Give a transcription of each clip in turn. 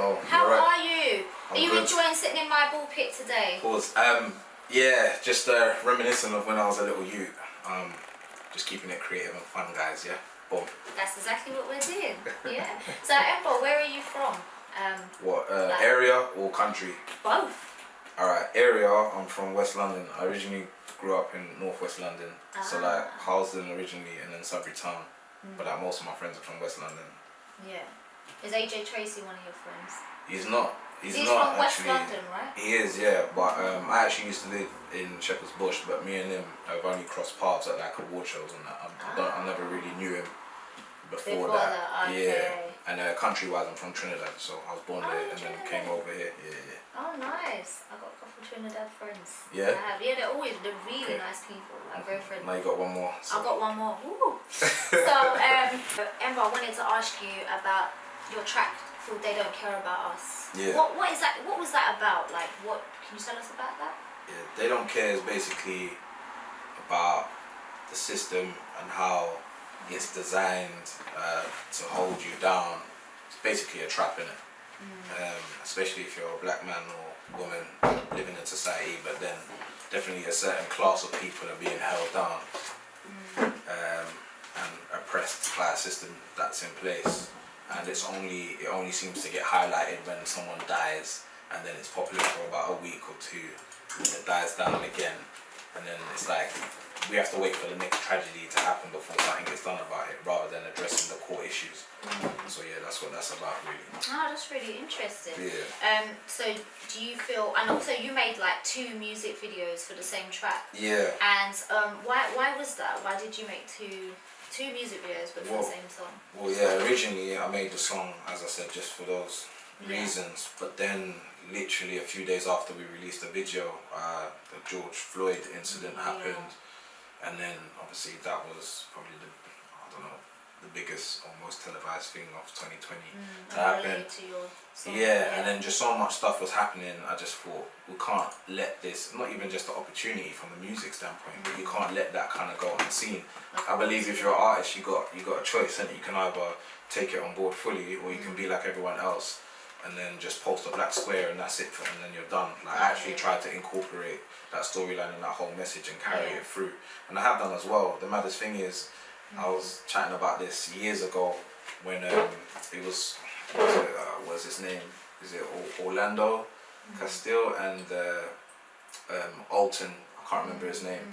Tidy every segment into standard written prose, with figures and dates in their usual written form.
Hello. How are you? I'm are you good. enjoying sitting in my ball pit today? Of course. Yeah, just reminiscent of when I was a little youth. Just keeping it creative and fun, guys. Yeah. Boom. That's exactly what we're doing. Yeah. So Ember, where are you from? What area or country? Both. Alright, area. I'm from West London. I originally grew up in Northwest London, so like Harlesden originally, and then Sudbury Town. But like most of my friends are from West London. Yeah. Is AJ Tracy one of your friends? He's not. He's from not West actually. London, right? He is, yeah. But I actually used to live in Shepherd's Bush, but me and him have only crossed paths at like award shows and that. I never really knew him before that. Okay. Yeah. And country-wise, I'm from Trinidad, so I was born there and then came over here. Yeah. Oh, nice. I got a couple of Trinidad friends. Yeah. I have. Yeah, they're really nice people. Like very friendly. Now you got one more. So. I got one more. Ooh. So, Ember, I wanted to ask you about your track called "They Don't Care About Us." Yeah. What is that? What was that about? Like, what can you tell us about that? Yeah, They Don't Care is basically about the system and how it's designed to hold you down. It's basically a trap, in it. Especially if you're a black man or woman living in society, but then definitely a certain class of people are being held down and oppressed by a system that's in place. And it only seems to get highlighted when someone dies, and then it's popular for about a week or two, and it dies down again, and then it's like we have to wait for the next tragedy to happen before something gets done about it, rather than addressing the core issues. So yeah, that's what that's about, really. Oh, that's really interesting. Yeah. So do you feel, and also you made like 2 music videos for the same track. Yeah. And why was that? Why did you make two music videos but for the same song? Well, yeah, originally I made the song, as I said, just for those reasons. But then, literally a few days after we released the video, the George Floyd incident happened. And then, obviously, that was probably the biggest or most televised thing of 2020 to happen. To your song. And then just so much stuff was happening. I just thought, we can't let this, not even just the opportunity from the music standpoint, but you can't let that kind of go unseen. I believe if you're an artist, you got a choice, and you can either take it on board fully, or you can be like everyone else and then just post a black square and that's it, and then you're done. Like, I actually tried to incorporate that storyline and that whole message and carry it through, and I have done as well. The maddest thing is, I was chatting about this years ago when what's his name? Is it Orlando Castile and Alton? I can't remember his name.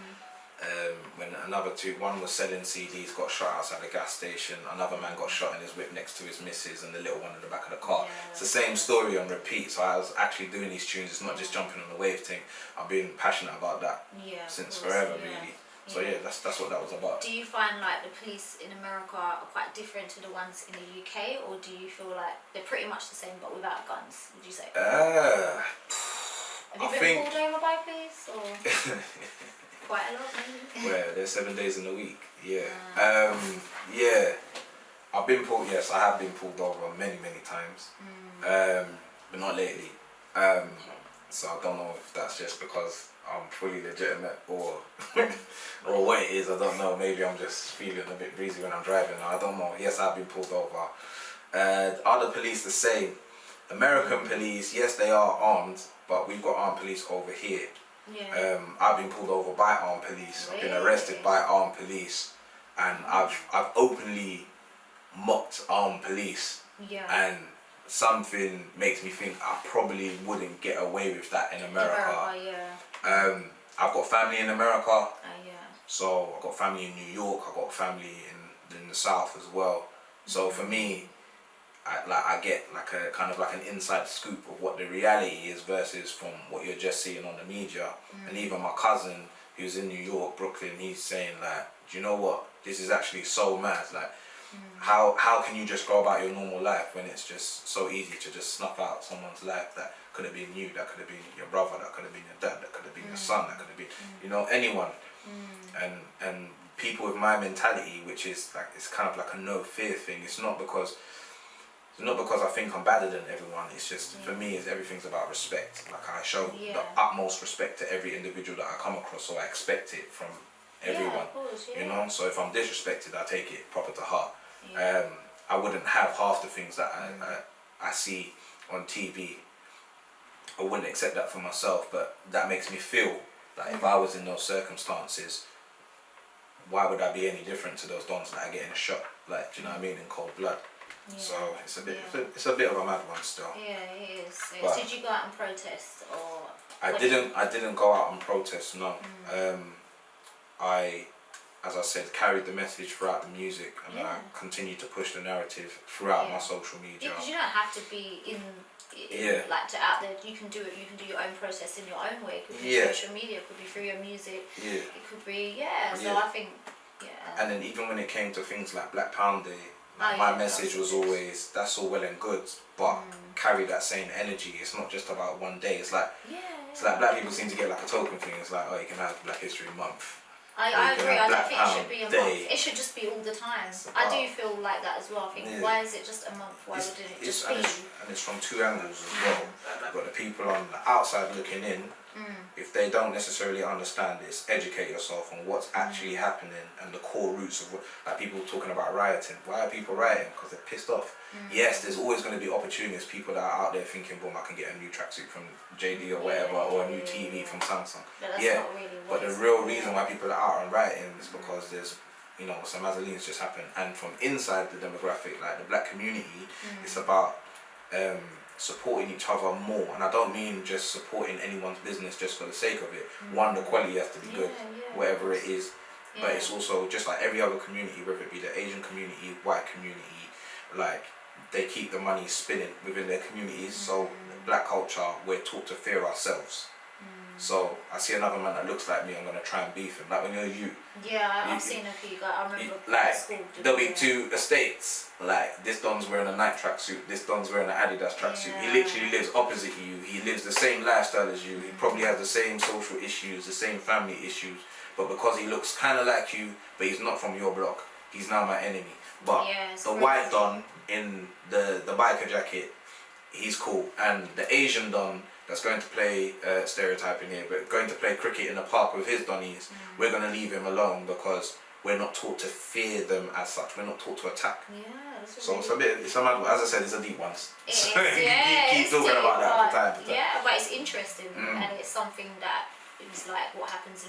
When another two, one was selling CDs, got shot outside a gas station. Another man got shot in his whip next to his missus, and the little one in the back of the car. It's the same story on repeat. So I was actually doing these tunes. It's not just jumping on the wave thing. I've been passionate about that since forever, really. So yeah, that's what that was about. Do you find like the police in America are quite different to the ones in the UK, or do you feel like they're pretty much the same but without guns? Would you say? Have you been pulled over by police, or quite a lot, maybe? Where there's 7 days in a week. Yeah. I've been pulled. Yes, I have been pulled over many times. But not lately. So I don't know if that's just because I'm fully legitimate or what it is. I don't know. Maybe I'm just feeling a bit breezy when I'm driving. I don't know. Yes, I've been pulled over. Are the police the same? American police, yes, they are armed, but we've got armed police over here. I've been pulled over by armed police. I've been arrested by armed police, and I've openly mocked armed police. And something makes me think I probably wouldn't get away with that in America. I've got family in America, so I've got family in New York. I've got family in the South as well. So for me, I get like a kind of like an inside scoop of what the reality is versus from what you're just seeing on the media. And even my cousin, who's in New York, Brooklyn, he's saying like, do you know what? This is actually so mad. Like, how can you just go about your normal life when it's just so easy to just snuff out someone's life that could have been you, that could have been your brother, that could have been your dad, that could have been your son, that could have been, anyone. And people with my mentality, which is like, it's kind of like a no fear thing. It's not because I think I'm better than everyone. It's just, for me, everything's about respect. Like, I show the utmost respect to every individual that I come across, so I expect it from everyone. You know, so if I'm disrespected, I take it proper to heart. I wouldn't have half the things that I see on TV, I wouldn't accept that for myself, but that makes me feel like if I was in those circumstances, why would I be any different to those dons that are getting a shot, like, do you know what I mean, in cold blood? Yeah. So it's a bit, it's a bit of a mad one still. Yeah, it is. So did you go out and protest, or? I didn't go out and protest. No. I, as I said, carried the message throughout the music, and I continued to push the narrative throughout my social media. Yeah, because you don't have to be in like to out there. You can do it. You can do your own process in your own way. It could be social media. It could be through your music. Yeah. It could be So I think And then even when it came to things like Black Pound Day, my message was always, that's all well and good, but carry that same energy. It's not just about one day. It's like it's like black people seem to get like a token thing. It's like, oh, you can have Black History Month. I agree. I don't think it should be a month. It should just be all the time. I do feel like that as well. I think, why is it just a month? Why wouldn't it just be? And it's from two angles as well. You've got the people on the outside looking in. If they don't necessarily understand this, educate yourself on what's actually happening and the core roots of what, like people talking about rioting. Why are people rioting? Because they're pissed off. Yes, there's always going to be opportunists, people that are out there thinking, boom, I can get a new tracksuit from JD or whatever, or a new TV from Samsung. But that's not really but the real reason why people are out and rioting is because there's, you know, some Mazalines just happened, and from inside the demographic, like the black community, it's about supporting each other more. And I don't mean just supporting anyone's business just for the sake of it. One, the quality has to be good, whatever it is. But it's also just like every other community, whether it be the Asian community, white community, like they keep the money spinning within their communities. So black culture, we're taught to fear ourselves. So I see another man that looks like me, I'm gonna try and beef him. Like when you're you. Yeah, I've seen a few guys. I remember like there'll be two estates. Like this don's wearing a Nike tracksuit, this don's wearing an Adidas tracksuit. He literally lives opposite you. He lives the same lifestyle as you. He probably has the same social issues, the same family issues. But because he looks kind of like you, but he's not from your block, he's now my enemy. But the white don in the biker jacket, he's cool, and the Asian don that's going to play stereotyping here, but going to play cricket in the park with his donnies, we're going to leave him alone because we're not taught to fear them as such. We're not taught to attack. So it's a bit, it's a mad, as I said, it's a deep one. So keep talking about that from time to time. Yeah, but it's interesting, and it's something that is like what happens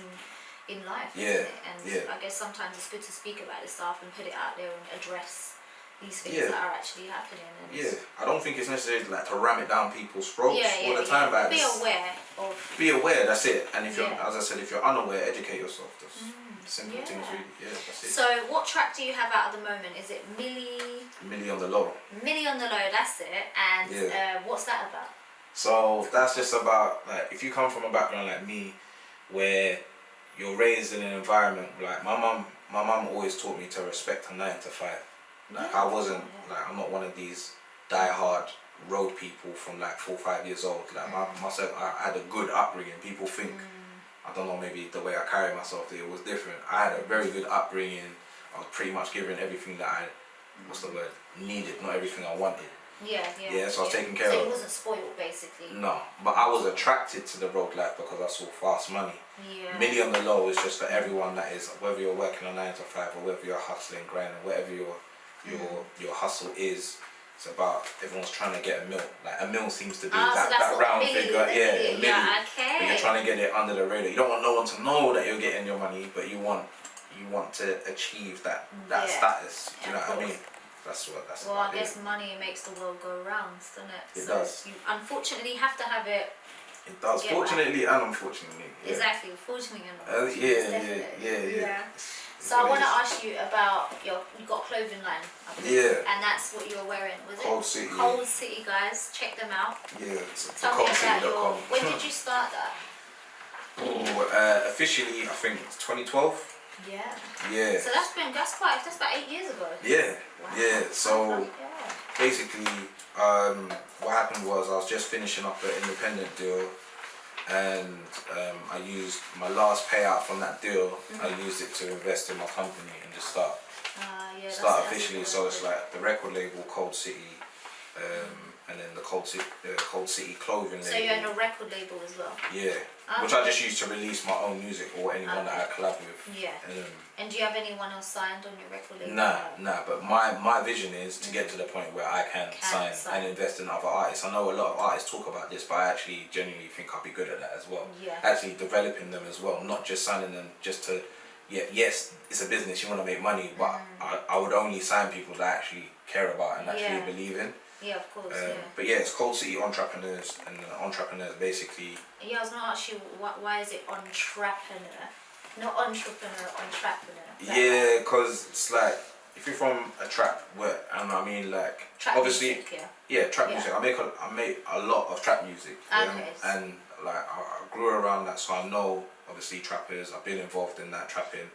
in life, isn't it? And I guess sometimes it's good to speak about this stuff and put it out there and address these things that are actually happening. And I don't think it's necessary like to ram it down people's throats all the time. But be aware of. Be aware. That's it. And if you're, as I said, if you're unaware, educate yourself. That's simple things, really. Yeah, that's it. So, what track do you have out at the moment? Is it Millie on the Low? Millie on the Low. That's it. And what's that about? So that's just about like if you come from a background like me, where you're raised in an environment like my mum always taught me to respect a 9 to 5. Like I wasn't like, I'm not one of these die-hard road people from like 4 or 5 years old. Like myself, I had a good upbringing. People think, I don't know, maybe the way I carry myself, it was different. I had a very good upbringing. I was pretty much given everything that I, needed, not everything I wanted. So I was taken care of. So you wasn't spoiled, basically. No, but I was attracted to the road life because I saw fast money. Millie on the Low is just for everyone that is, whether you're working a 9 to 5 or whether you're hustling, grinding, whatever your hustle is. It's about everyone's trying to get a meal. Like a meal seems to be that round figure. A million. But you're trying to get it under the radar. You don't want no one to know that you're getting your money, but you want to achieve that status. Do you know what I mean? That's well, I guess money makes the world go round, doesn't it? It does. You unfortunately have to have it. It does. Fortunately and unfortunately. Exactly. Fortunately and unfortunately. Yeah. So I want to ask you about you got a clothing line, I believe, and that's what you were wearing, was it? Cold City. Cold City, guys, check them out. Tell me about your. When did you start that? Officially, I think 2012. So that's about 8 years ago. Wow. So basically, what happened was I was just finishing up an independent deal. And I used my last payout from that deal. I used it to invest in my company and just start officially. So it's like the record label Cold City, and then the Cold City clothing So label. you're in a record label as well? Yeah. Which I just use to release my own music or anyone that I collab with. Yeah. And do you have anyone else signed on your record label? Nah. But my vision is to get to the point where I can sign and invest in other artists. I know a lot of artists talk about this, but I actually genuinely think I'll be good at that as well. Yeah. Actually developing them as well, not just signing them just to. Yeah, yes, it's a business. You want to make money, but I would only sign people that actually care about and actually believe in. Yeah, of course. But yeah, it's Cold City Entrepreneurs, and entrepreneurs basically. Yeah, I was gonna ask you why is it entrepreneur, not entrepreneur, entrepreneur? Yeah, because it's like if you're from a trap, and I mean like trap obviously, music, trap music. I make a lot of trap music, okay. And like I grew around that, so I know obviously trappers. I've been involved in that trapping,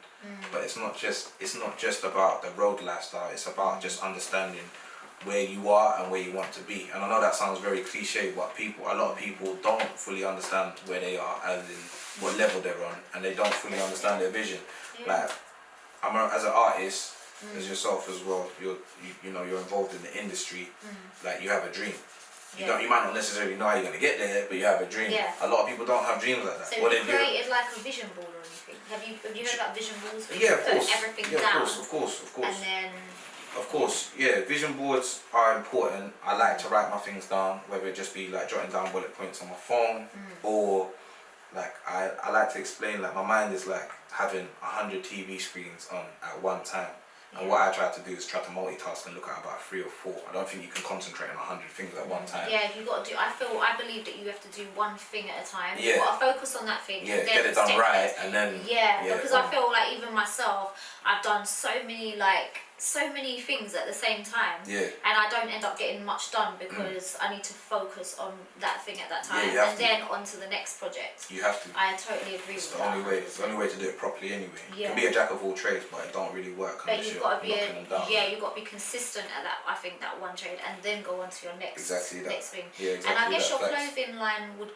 but it's not just about the road lifestyle. It's about just understanding where you are and where you want to be. And I know that sounds very cliche, but a lot of people don't fully understand where they are, as in what level they're on, and they don't fully understand their vision. Like as an artist, as yourself as well, you know you're involved in the industry. Like you have a dream. You might not necessarily know how you're gonna get there, but you have a dream. A lot of people don't have dreams like that. So you created like a vision board or anything? Have you heard about vision boards? Where of you course. Put everything down. Of course. And then. Of course, yeah. Vision boards are important. I like to write my things down, whether it just be like jotting down bullet points on my phone, or like I like to explain. Like my mind is like having 100 TV screens on at one time. And what I try to do is try to multitask and look at about 3 or 4. I don't think you can concentrate on 100 things at one time. Yeah, you got to do. I believe that you have to do one thing at a time. Yeah. You got to focus on that thing. Yeah, and then get it done right, and then. Yeah, because I feel like even myself, I've done so many things at the same time. Yeah. And I don't end up getting much done because I need to focus on that thing at that time, Yeah, and then on to the next project. You have to. I totally agree with that. It's the only way to do it properly anyway. Yeah. You can be a jack of all trades, but it don't really work But unless you've you're got to be knocking them down. you've got to be consistent at that. I think that one trade, and then go on to your next next thing. Yeah, exactly. And I guess your facts. clothing line would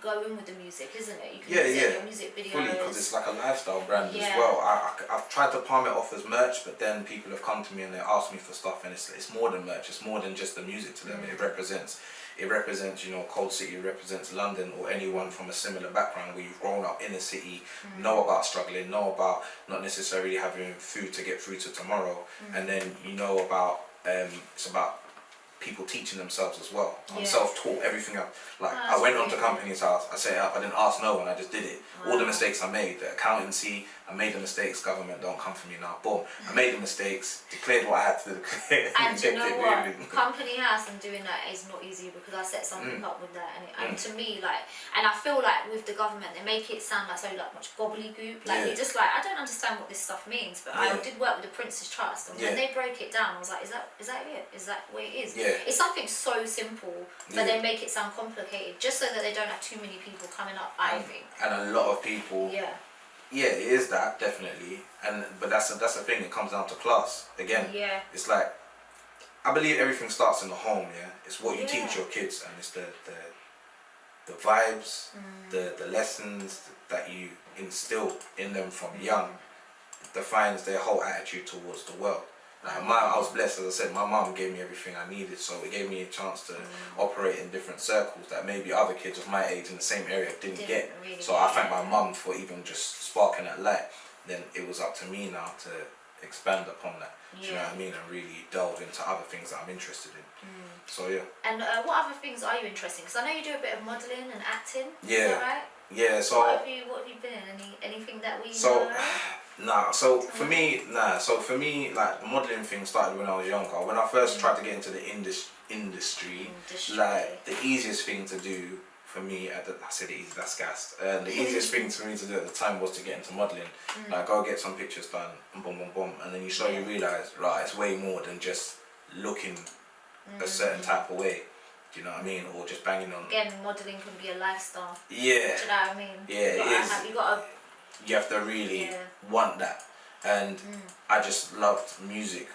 go in with the music, isn't it? You can yeah. your music videos. Fully, because it's like a lifestyle brand as well. I've tried to palm it off as merch, but then people have come to me and they ask me for stuff, and it's more than merch. It's more than just the music to them. It represents, Cold City. It represents London, or anyone from a similar background where you've grown up in a city, know about struggling, know about not necessarily having food to get through to tomorrow, and then you know about it's about people teaching themselves as well. I'm self-taught. Everything I went onto company's house, I set it up, I didn't ask no one, I just did it. All the mistakes I made, the accountancy, I made the mistakes, government don't come for me now. Boom. I made the mistakes, declared what I had to declare. And you know what? Company house and doing that is not easy, because I set something up with that, and to me, and I feel like with the government, they make it sound like so much gobbledygook. You're just like, I don't understand what this stuff means, but I did work with the Prince's Trust, and when they broke it down, I was like, is that it? Is that what it is? Yeah. It's something so simple, but they make it sound complicated, just so that they don't have too many people coming up, I think. And a lot of people. Yeah, it is that, definitely, but that's the thing. It comes down to class again. Yeah. It's like, I believe everything starts in the home. Yeah, it's what you teach your kids, and it's the vibes, the lessons that you instill in them from young defines their whole attitude towards the world. I was blessed, as I said. My mum gave me everything I needed, so it gave me a chance to operate in different circles that maybe other kids of my age in the same area didn't get. Really so I thank my mum for even just sparking that light. Then it was up to me now to expand upon that. Do you know what I mean? And really delve into other things that I'm interested in. So yeah. And what other things are you interested in? Because I know you do a bit of modelling and acting. Yeah. Is that right? Yeah. So what have you been in? Anything that we know? So for me, like the modelling thing started when I was younger. When I first tried to get into the industry, like the easiest thing to do for me I said it easy, that's gassed. The easiest thing for me to do at the time was to get into modelling. Like go get some pictures done, and boom, boom, boom, and then you slowly realise, right, it's way more than just looking a certain type of way. Do you know what I mean? Or just banging on. Again, modelling can be a lifestyle. Yeah. Do you know what I mean? Yeah, you have to really want that, and I just loved music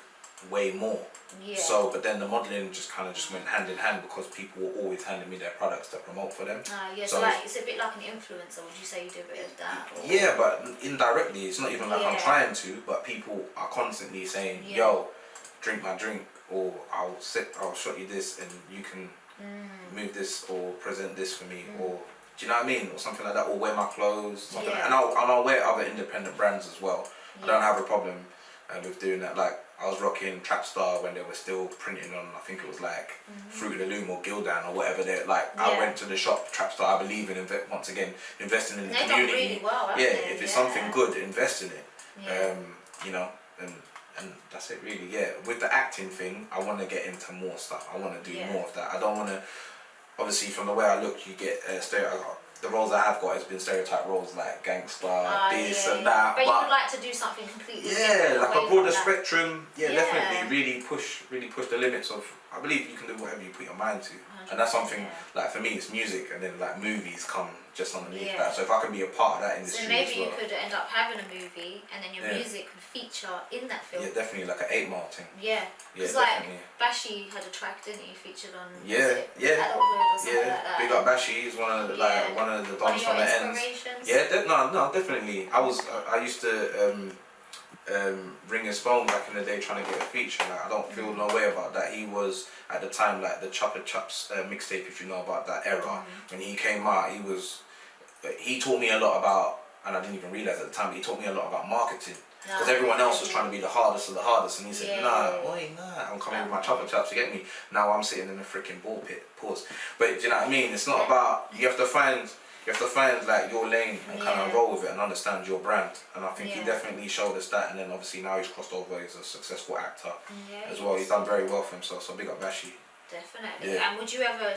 way more. Yeah. So, but then the modelling just went hand in hand, because people were always handing me their products to promote for them. So like it's a bit like an influencer. Would you say you do a bit of that? Or? Yeah, but indirectly, it's not even like I'm trying to, but people are constantly saying, "Yo, drink my drink," or I'll shot you this and you can move this or present this for me, or do you know what I mean, or something like that, or wear my clothes, something like, and I'll wear other independent brands as well. I don't have a problem with doing that. Like I was rocking Trapstar when they were still printing on, I think it was like Fruit of the Loom or Gildan or whatever. They like I went to the shop Trapstar. I believe in once again investing in the community. Done really well, if it's something good, invest in it. You know, and that's it really. Yeah, with the acting thing, I want to get into more stuff. I want to do more of that. I don't want to. Obviously, from the way I look, you get the roles I have got has been stereotype roles like gangster, this and that. But you would like to do something completely different. Like a broader spectrum. Definitely. Really push the limits of. I believe you can do whatever you put your mind to, and that's something like for me it's music, and then like movies come just underneath that. So if I can be a part of that industry, so maybe you could end up having a movie, and then your music could feature in that film. Yeah, definitely like an 8 Mile thing. Because like Bashi had a track, didn't he? Featured on Adulthood or something like that. Big up Bashi. He's one of the dons from the ends. Definitely. I used to ring his phone back in the day trying to get a feature. Like I don't feel no way about that. He was at the time like the Chopper Chops mixtape, if you know about that era. When he came out, he taught me a lot about, and I didn't even realise at the time, but he taught me a lot about marketing. Because everyone else was trying to be the hardest of the hardest, and he said, I'm coming with my Chopper Chops to get me. Now I'm sitting in a freaking ball pit. Pause. But do you know what I mean? It's not about, you have to find like your lane and kind of roll with it and understand your brand, and I think he definitely showed us that. And then obviously now he's crossed over, he's a successful actor as well. He's done very well for himself, so big up Bashi. Definitely. And would you ever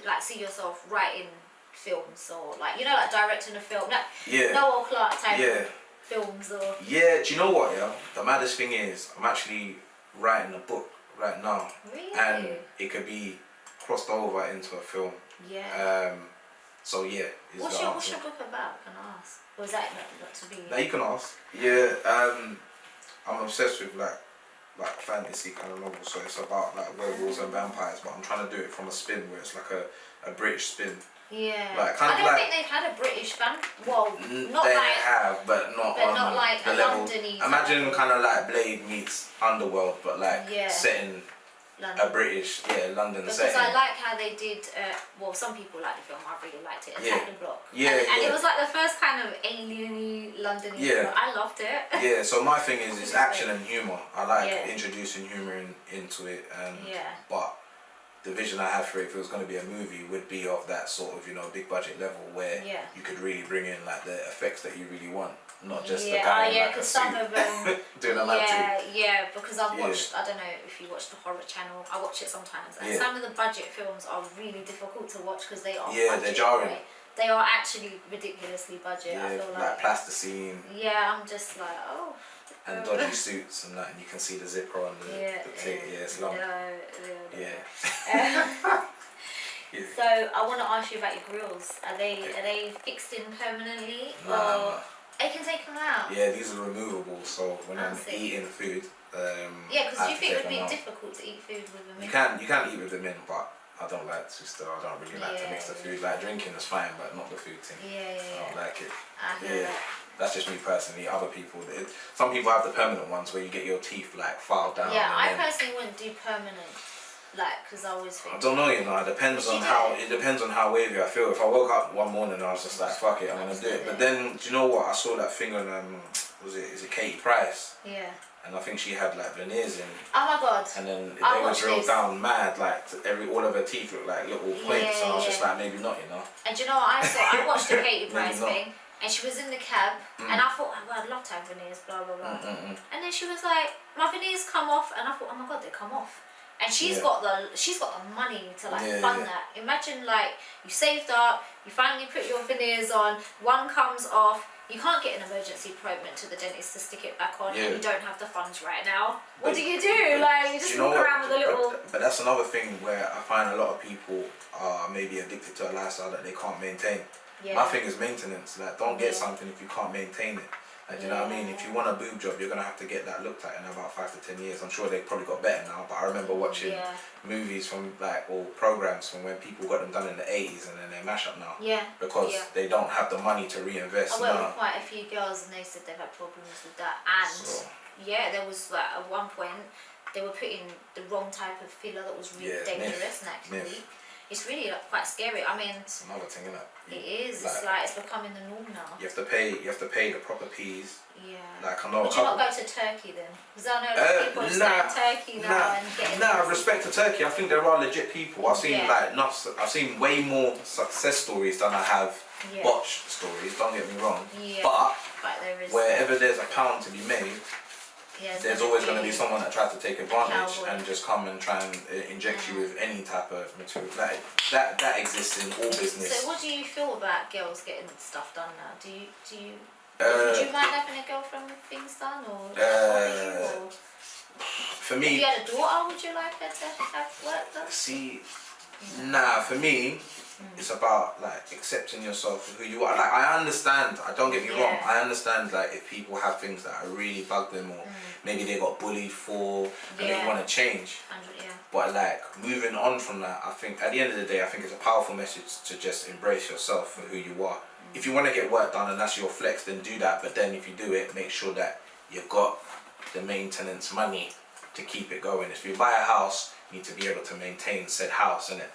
like see yourself writing films, or like like directing a film, like Noel Clarke type films, or do you know what, the maddest thing is I'm actually writing a book right now, and it could be crossed over into a film. So what's your book about? Can I ask? Or is that not to be? No, you can ask. I'm obsessed with like fantasy kind of novels. So it's about like werewolves and vampires, but I'm trying to do it from a spin where it's like a British spin. Like kind I don't think they've had a British well, not they like have, but not on like the a level. London-y Imagine kind of like Blade meets Underworld, but like set in London. A British, London because setting. I like how they did, some people like the film, I really liked it, Attack the Block. And it was like the first kind of alien-y, London-y film. I loved it. So my thing is it's action and humour. I like introducing humour into it, and but the vision I have for it, if it was going to be a movie, would be of that sort of, big budget level where you could really bring in like the effects that you really want. Not just the guy in like a suit some of them doing a lab because I've watched, I don't know if you watch the horror channel, I watch it sometimes, and some of the budget films are really difficult to watch because they are they're jarring. Right? They are actually ridiculously budget. I feel like plasticine. I'm just like, and dodgy suits and that, and you can see the zipper on the tape. It's long. So I want to ask you about your grills. Are they fixed in permanently, or I can take them out? These are removable, so when I'm eating food, because you think it would be difficult to eat food with them in? You can eat with them in, but I don't like to I don't really like to mix the food. Like drinking is fine, but not the food thing. I don't like it. I hear that. That's just me personally. Other people, some people have the permanent ones where you get your teeth like filed down. I personally wouldn't do permanent. Because I always think. I don't know, it depends on how wavy I feel. If I woke up one morning and I was just like, fuck it, I'm gonna do it. But then, do you know what? I saw that thing on is it Katie Price? And I think she had like veneers in. Oh my god. And then they were drilled down mad, like all of her teeth looked like little points. And I was just like, maybe not, And do you know what I saw? I watched the Katie Price thing, and she was in the cab, and I thought, I'd love to have veneers, blah blah blah. And then she was like, my veneers come off, and I thought, oh my god, they come off. And she's got the money to fund that. Imagine like you saved up, you finally put your veneers on, one comes off, you can't get an emergency appointment to the dentist to stick it back on, and you don't have the funds right now. What do? You just walk around with a little. But that's another thing where I find a lot of people are maybe addicted to a lifestyle that they can't maintain. My thing is maintenance. Like, don't get something if you can't maintain it. Like, you know what I mean? If you want a boob job, you're going to have to get that looked at in about 5 to 10 years. I'm sure they've probably got better now, but I remember watching movies from or programs from when people got them done in the 80s, and then they mash up now. Because they don't have the money to reinvest. I worked with quite a few girls, and they said they've had problems with that. And there was like at one point, they were putting the wrong type of filler that was really dangerous and actually leak. It's really like, quite scary. I mean, it's another thing, isn't it? It is. Like, it's like it's becoming the norm now. You have to pay the proper fees. Yeah. Like I know. Would you not go to Turkey then? Because I know that people are starting Turkey now and getting. Nah, respect to Turkey. I think there are legit people. I've seen I've seen way more success stories than I have botched stories. Don't get me wrong. Yeah. But there is wherever there's a pound to be made. There's always going to be someone that tries to take advantage and just come and try and inject you with any type of material. That exists in all business. So what do you feel about girls getting stuff done now? Would you mind having a girlfriend with things done or for me, if you had a daughter, would you like her to have work done? See, nah, for me, it's about like accepting yourself for who you are. Like I understand, don't get me wrong, I understand like if people have things that really bug them or maybe they got bullied for and they want to change. But like moving on from that, I think at the end of the day, I think it's a powerful message to just embrace yourself for who you are. If you want to get work done and that's your flex, then do that. But then if you do it, make sure that you've got the maintenance money to keep it going. If you buy a house, you need to be able to maintain said house, innit?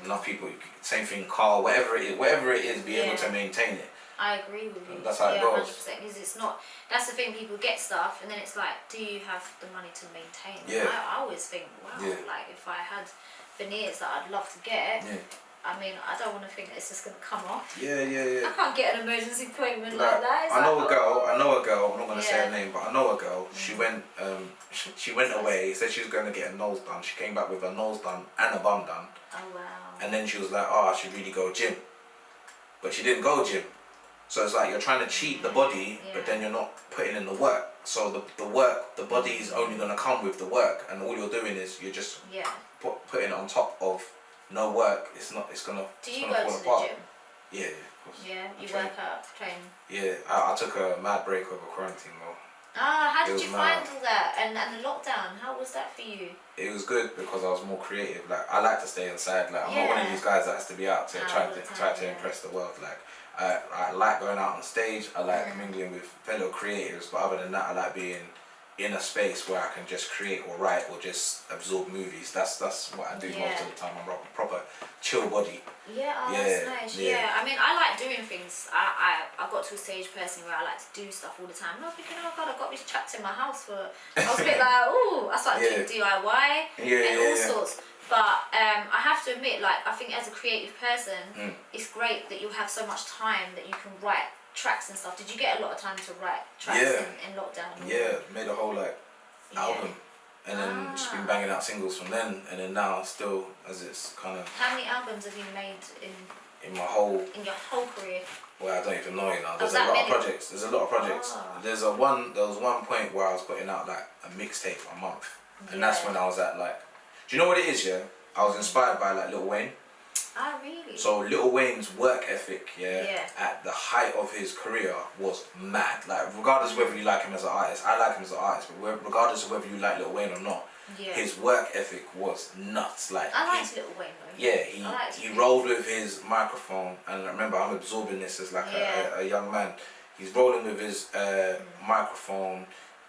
Enough people, same thing, car, whatever it is, be able to maintain it. I agree with you. That's how it goes. 100%. Because it's not. That's the thing. People get stuff, and then it's like, do you have the money to maintain? Yeah. I always think, wow, like if I had veneers that I'd love to get. I mean, I don't want to think that it's just going to come off. I can't get an emergency appointment like that. I know a girl. I'm not going to say her name, but I know a girl. She went. She went away. Said she was going to get a nose done. She came back with a nose done and a bum done. Oh wow. And then she was like, oh, I should really go gym. But she didn't go gym. So it's like you're trying to cheat the body, but then you're not putting in the work. So the body is only going to come with the work, and all you're doing is you're just putting it on top of no work. It's going to Do you go to the gym? Yeah, of course. Yeah, you work out, train. Yeah, I took a mad break over quarantine though. How did you find all that? And the lockdown, how was that for you? It was good because I was more creative. Like I like to stay inside. Like I'm not one of these guys that has to be out to try to impress the world. Like I like going out on stage. I like mingling with fellow creatives. But other than that, I like being in a space where I can just create or write or just absorb movies. That's what I do most of the time. I'm a proper chill body. That's nice. I mean, I like doing things. I got to a stage personally where I like to do stuff all the time. And I was thinking, oh god, I've got this trapped in my house for. I was a bit like, ooh, I started doing DIY and all sorts. But I have to admit, like, I think as a creative person, it's great that you have so much time that you can write tracks and stuff. Did you get a lot of time to write tracks in lockdown? Yeah, made a whole like album. And then just been banging out singles from then, and then now still as it's kind of. How many albums have you made in my whole? In your whole career. Well, I don't even know now. There's a lot of projects. There was one point where I was putting out like a mixtape a month, and that's when I was at like. Do you know what it is? Yeah, I was inspired by like Lil Wayne. Ah, really? So Lil Wayne's work ethic, at the height of his career was mad. Like regardless of whether you like him as an artist, I like him as an artist, but regardless of whether you like Lil Wayne or not, his work ethic was nuts. Like I liked Lil Wayne though. Yeah, he rolled with his microphone, and remember I'm absorbing this as like a young man. He's rolling with his microphone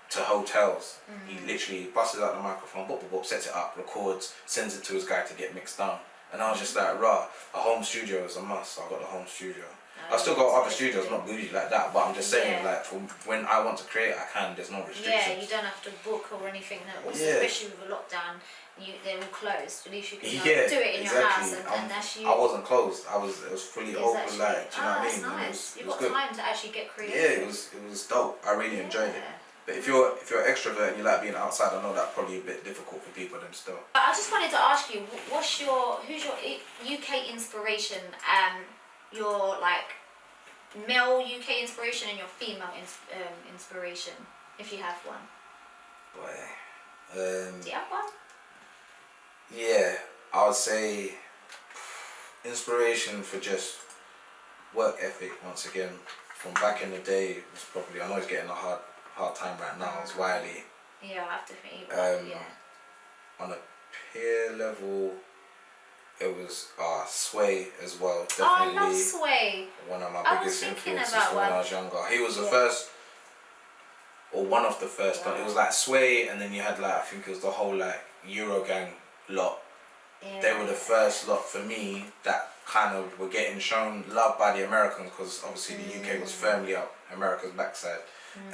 to hotels. He literally busts out the microphone, sets it up, records, sends it to his guy to get mixed down. And I was just like, a home studio is a must. So I got the home studio. I've still got other studios, not bougie like that, but I'm just saying, like, for when I want to create, I can. There's no restrictions. Yeah, you don't have to book or anything. Especially with a lockdown, they're all closed. At least you can do it in your house, and that's you. I wasn't closed. It was fully open. Like, do you know what I mean? Nice. You got time to actually get creative. Yeah, it was dope. I really enjoyed it. But if you're extrovert and you like being outside, I know that's probably a bit difficult for people them still. I just wanted to ask you, who's your UK inspiration? Your like male UK inspiration and your female inspiration, if you have one. Boy. Do you have one? Yeah, I would say inspiration for just work ethic. Once again, from back in the day, was probably, I know it's getting a hard time right now. It's Wiley. Yeah, I have to think. On a peer level, it was Sway as well. Definitely. Oh, I love Sway. One of my biggest influences when I was younger. He was the or one of the first. It was like Sway, and then you had like I think it was the whole like Eurogang lot. Yeah. They were the first lot for me that kind of were getting shown love by the Americans, because obviously the UK was firmly up America's backside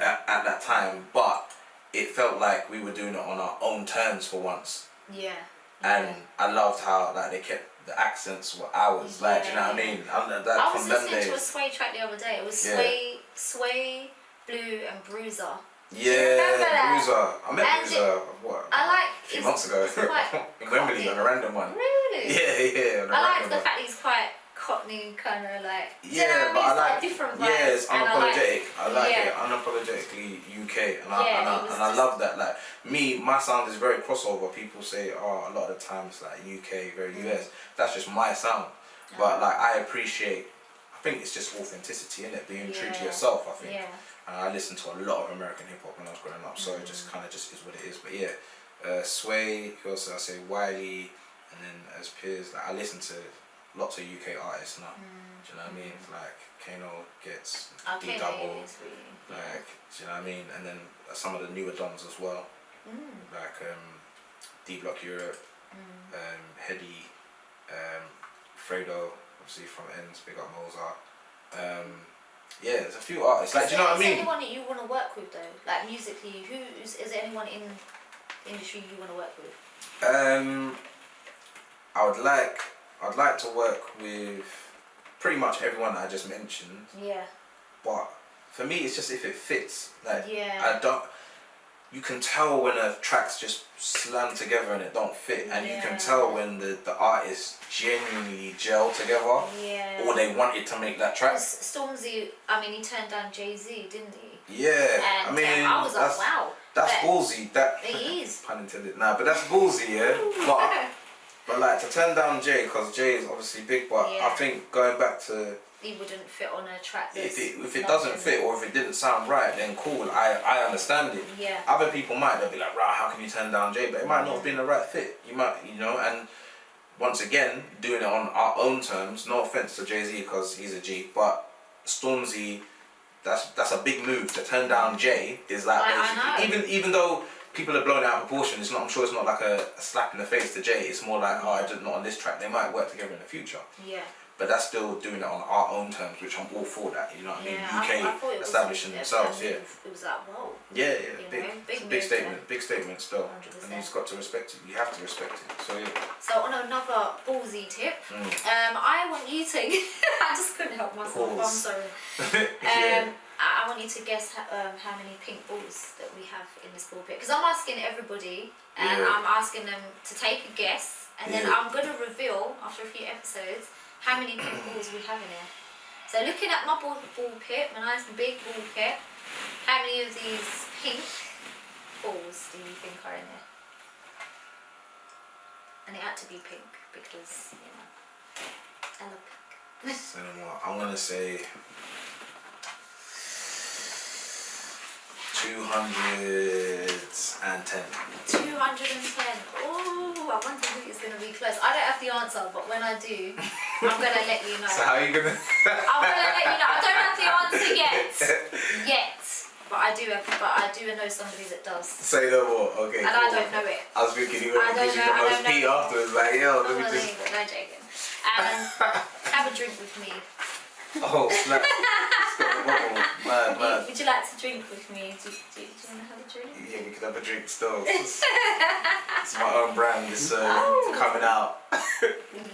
at that time, but it felt like we were doing it on our own terms for once. Yeah. And I loved how like they kept the accents were ours. Like, do you know what I mean? I was listening to a Sway track the other day. It was Sway, Blue, and Bruiser. Yeah, Bruiser. I met Bruiser a few months ago in Wembley on a random one. Really? Yeah. I like the fact he's quite cockney, kind of like. Yeah, but I like different vibes. Yeah, it's unapologetic. I like it, unapologetically UK, and I love that. Like my sound is very crossover. People say, oh, a lot of the times like UK, very US. That's just my sound. But like I appreciate. I think it's just authenticity, innit? Being true to yourself. I think. Yeah. I listened to a lot of American hip hop when I was growing up, so it just kind of just is what it is. But yeah, Sway, who else did I say? Wiley, and then as peers, like I listen to lots of UK artists now. Do you know what I mean? Like Kano gets D Double, like do you know what I mean? And then some of the newer dons as well, like D Block Europe, Heady, Fredo, obviously from Ends, big up Mozart. Yeah, there's a few artists. Like, do you know what I mean? Is there anyone that you want to work with though? Like musically, is there anyone in the industry you want to work with? I'd like to work with pretty much everyone that I just mentioned. Yeah. But for me, it's just if it fits. Like, yeah. You can tell when a track's just slammed together and it don't fit, and you can tell when the artists genuinely gel together, or they wanted to make that track. Stormzy, I mean, he turned down Jay-Z, didn't he? Yeah, and, I mean, I was like, wow. That's ballsy. That it is. Pun intended. Nah, but that's ballsy, yeah. But like to turn down Jay, because Jay is obviously big, but I think going back to. He wouldn't fit on a track. If it doesn't fit, or if it didn't sound right, then cool. I understand it. Yeah. Other people might, they'll be like, right, how can you turn down Jay? But it might not have been the right fit. You might, and once again, doing it on our own terms. No offense to Jay-Z because he's a G, but Stormzy, that's a big move to turn down Jay. Is like even though people are blowing it out of proportion, I'm sure it's not like a slap in the face to Jay. It's more like, I did not on this track. They might work together in the future. Yeah. But that's still doing it on our own terms, which I'm all for that, you know what I mean? UK establishing themselves, It was like, whoa. Yeah, big statement still. 100%. And you've got to respect it, you have to respect it, so yeah. So on another ballsy tip, I want you to, I just couldn't help myself, I'm sorry. I want you to guess how many pink balls that we have in this ball pit. Because I'm asking everybody, and I'm asking them to take a guess, and then I'm going to reveal, after a few episodes, how many pink balls we have in here. So looking at my ball pit, my nice big ball pit, how many of these pink balls do you think are in there? And it had to be pink because, I love pink. So I'm going to say 210. 210. Oh, I wonder who is going to be close. I don't have the answer, but when I do, I'm going to let you know. So how are you going to... I'm going to let you know. I don't have the answer yet. But I do know somebody that does. Say no more. Okay. And cool. I don't know it. I was thinking you were going to give the most pee afterwards. Like, yo, let me just... No joking. And have a drink with me. Oh, snap. Mad. Would you like to drink with me? Do you want to have a drink? Yeah, we could have a drink still. It's my own brand. It's coming out.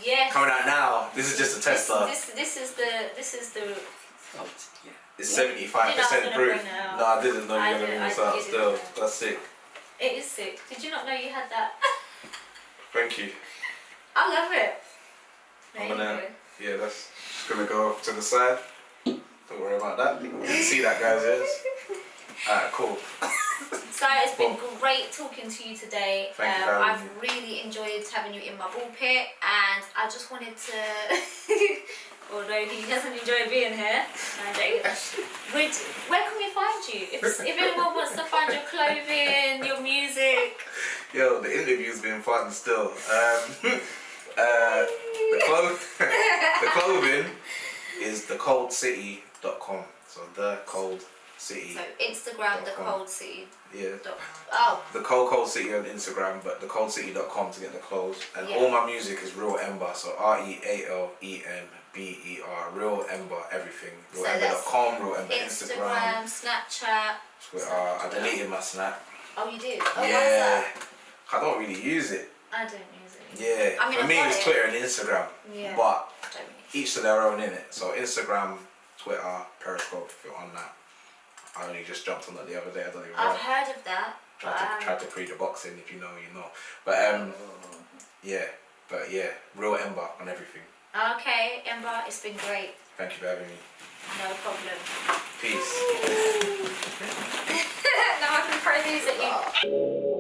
Yes. Coming out now. This is just a tester. This is the. It's 75% proof. No, I didn't know you were going to bring this out still. That's sick. It is sick. Did you not know you had that? Thank you. I love it. Yeah, that's just going to go off to the side. Don't worry about that. You can see that, guys. Yes. Alright, cool. So it's been great talking to you today. Thank you, I've really enjoyed having you in my ball pit, and I just wanted to, although he doesn't enjoy being here, where can we find you? If anyone wants to find your clothing, your music. Yo, the interview's been fun still. The clothing is thecoldcity.com. So thecoldcity.com. City. So Instagram, the Cold City. Yeah. Oh. The Cold City on Instagram, but thecoldcity.com to get the clothes. And all my music is Real Ember, so REALENBER, Real Ember, everything. RealEmber.com, Real Ember Instagram, Snapchat. Twitter. I deleted my Snap. Oh, you did? Oh, yeah. why is that? I don't really use it. I don't use it. Yeah. I mean, for me, it's Twitter and Instagram. Yeah. But each to their own, innit? So Instagram, Twitter, Periscope, if you're on that. I only just jumped on that the other day. I don't even know. I've heard of that. Tried to pre the boxing, if you know, you know. But yeah, Real Ember on everything. Okay, Ember, it's been great. Thank you for having me. No problem. Peace. Now I can throw these at you.